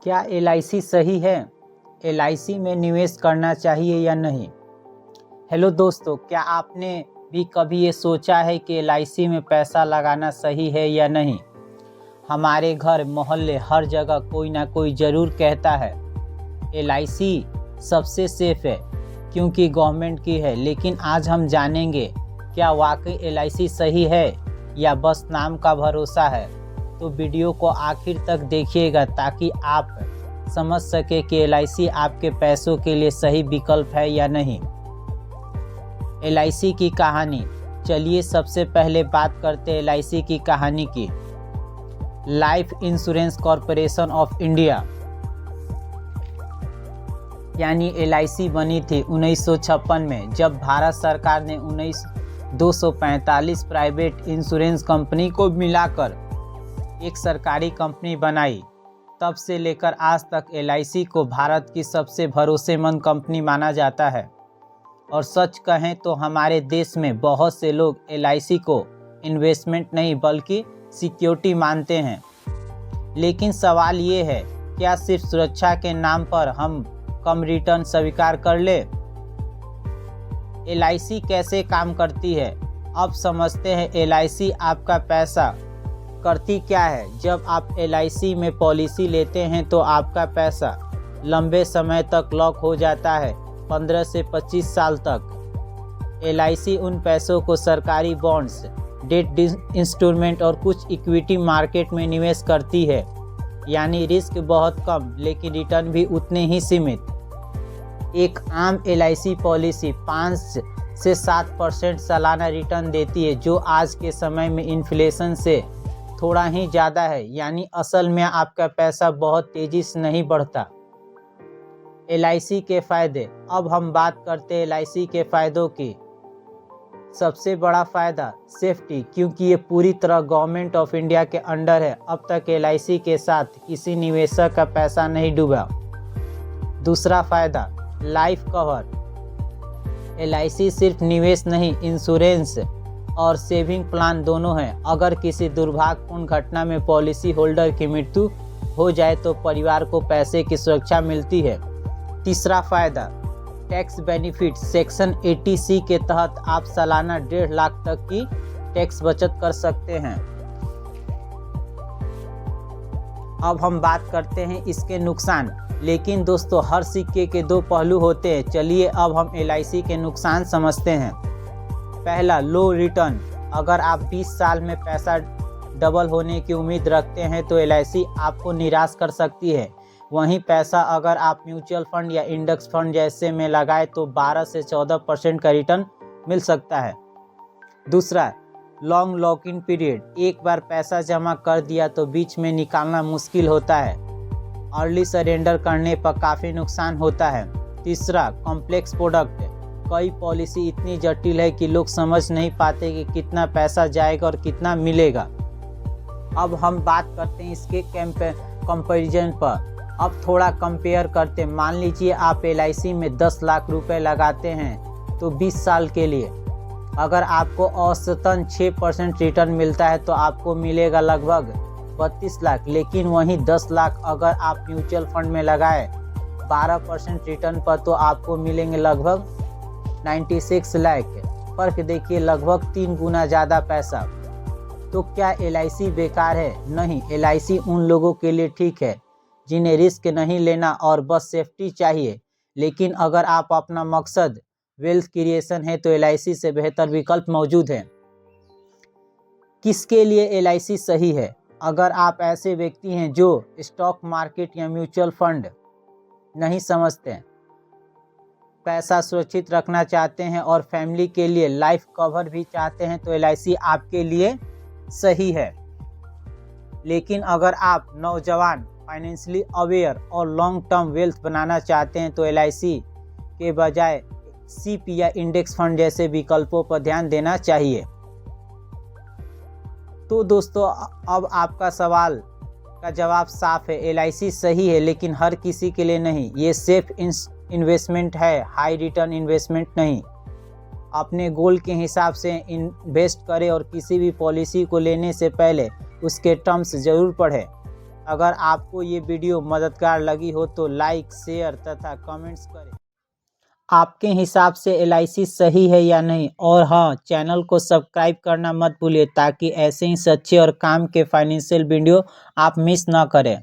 क्या एलआईसी सही है? एलआईसी में निवेश करना चाहिए या नहीं? हेलो दोस्तों, क्या आपने भी कभी ये सोचा है कि एलआईसी में पैसा लगाना सही है या नहीं? हमारे घर, मोहल्ले, हर जगह कोई ना कोई ज़रूर कहता है एलआईसी सबसे सेफ है क्योंकि गवर्नमेंट की है। लेकिन आज हम जानेंगे क्या वाकई एलआईसी सही है या बस नाम का भरोसा है। तो वीडियो को आखिर तक देखिएगा ताकि आप समझ सके कि एलआईसी आपके पैसों के लिए सही विकल्प है या नहीं। एलआईसी की कहानी। चलिए सबसे पहले बात करते हैं एलआईसी की कहानी की। Life insurance corporation of India यानी एलआईसी बनी थी 1956 में, जब भारत सरकार ने 245 प्राइवेट इंश्योरेंस कंपनी को मिलाकर एक सरकारी कंपनी बनाई। तब से लेकर आज तक एलआईसी को भारत की सबसे भरोसेमंद कंपनी माना जाता है। और सच कहें तो हमारे देश में बहुत से लोग एलआईसी को इन्वेस्टमेंट नहीं बल्कि सिक्योरिटी मानते हैं। लेकिन सवाल ये है, क्या सिर्फ सुरक्षा के नाम पर हम कम रिटर्न स्वीकार कर ले? एलआईसी कैसे काम करती है, अब समझते हैं। एलआईसी आपका पैसा करती क्या है? जब आप एलआईसी में पॉलिसी लेते हैं तो आपका पैसा लंबे समय तक लॉक हो जाता है, 15 से 25 साल तक। एलआईसी उन पैसों को सरकारी बॉन्ड्स, डेट इंस्ट्रूमेंट और कुछ इक्विटी मार्केट में निवेश करती है। यानी रिस्क बहुत कम लेकिन रिटर्न भी उतने ही सीमित। एक आम एलआईसी पॉलिसी 5 से 7% सालाना रिटर्न देती है, जो आज के समय में इन्फ्लेशन से थोड़ा ही ज़्यादा है। यानी असल में आपका पैसा बहुत तेज़ी से नहीं बढ़ता। एलआईसी के फ़ायदे। अब हम बात करते हैं एलआईसी के फ़ायदों की। सबसे बड़ा फ़ायदा सेफ्टी, क्योंकि ये पूरी तरह गवर्नमेंट ऑफ इंडिया के अंडर है। अब तक एलआईसी के साथ किसी निवेशक का पैसा नहीं डूबा। दूसरा फ़ायदा लाइफ कवर। एलआईसी सिर्फ निवेश नहीं, इंश्योरेंस और सेविंग प्लान दोनों हैं। अगर किसी दुर्भाग्यपूर्ण घटना में पॉलिसी होल्डर की मृत्यु हो जाए तो परिवार को पैसे की सुरक्षा मिलती है। तीसरा फ़ायदा टैक्स बेनिफिट। सेक्शन 80C के तहत आप सालाना 1.5 लाख तक की टैक्स बचत कर सकते हैं। अब हम बात करते हैं इसके नुकसान। लेकिन दोस्तों, हर सिक्के के दो पहलू होते हैं। चलिए अब हम एलआईसी के नुकसान समझते हैं। पहला, लो रिटर्न। अगर आप 20 साल में पैसा डबल होने की उम्मीद रखते हैं तो एलआईसी आपको निराश कर सकती है। वहीं पैसा अगर आप म्यूचुअल फंड या इंडेक्स फंड जैसे में लगाए तो 12 से 14% का रिटर्न मिल सकता है। दूसरा, लॉन्ग लॉक इन पीरियड। एक बार पैसा जमा कर दिया तो बीच में निकालना मुश्किल होता है। अर्ली सरेंडर करने पर काफ़ी नुकसान होता है। तीसरा, कॉम्प्लेक्स प्रोडक्ट। कई पॉलिसी इतनी जटिल है कि लोग समझ नहीं पाते कि कितना पैसा जाएगा और कितना मिलेगा। अब हम बात करते हैं इसके कंपैरिजन पर। अब थोड़ा कंपेयर करते हैं। मान लीजिए आप एलआईसी में 10 लाख रुपए लगाते हैं तो 20 साल के लिए अगर आपको औसतन 6% रिटर्न मिलता है तो आपको मिलेगा लगभग 32 लाख। लेकिन वहीं 10 लाख अगर आप म्यूचुअल फंड में लगाए 12% रिटर्न पर तो आपको मिलेंगे लगभग 96 लाख। फर्क देखिए, लगभग 3 गुना ज़्यादा पैसा। तो क्या एलआईसी बेकार है? नहीं, एलआईसी उन लोगों के लिए ठीक है जिन्हें रिस्क नहीं लेना और बस सेफ्टी चाहिए। लेकिन अगर आप अपना मकसद वेल्थ क्रिएशन है तो एलआईसी से बेहतर विकल्प मौजूद है। किसके लिए एलआईसी सही है? अगर आप ऐसे व्यक्ति हैं जो स्टॉक मार्केट या म्यूचुअल फंड नहीं समझते, पैसा सुरक्षित रखना चाहते हैं और फैमिली के लिए लाइफ कवर भी चाहते हैं तो एलआईसी आपके लिए सही है। लेकिन अगर आप नौजवान, फाइनेंशियली अवेयर और लॉन्ग टर्म वेल्थ बनाना चाहते हैं तो एलआईसी के बजाय सीपी या इंडेक्स फंड जैसे विकल्पों पर ध्यान देना चाहिए। तो दोस्तों, अब आपका सवाल का जवाब साफ है। एलआईसी सही है लेकिन हर किसी के लिए नहीं। ये सेफ इन्वेस्टमेंट है, हाई रिटर्न इन्वेस्टमेंट नहीं। अपने गोल के हिसाब से इन्वेस्ट करें और किसी भी पॉलिसी को लेने से पहले उसके टर्म्स ज़रूर पढ़ें। अगर आपको ये वीडियो मददगार लगी हो तो लाइक, शेयर तथा कमेंट्स करें। आपके हिसाब से LIC सही है या नहीं, और हाँ, चैनल को सब्सक्राइब करना मत भूलिए ताकि ऐसे ही सच्चे और काम के फाइनेंशियल वीडियो आप मिस ना करें।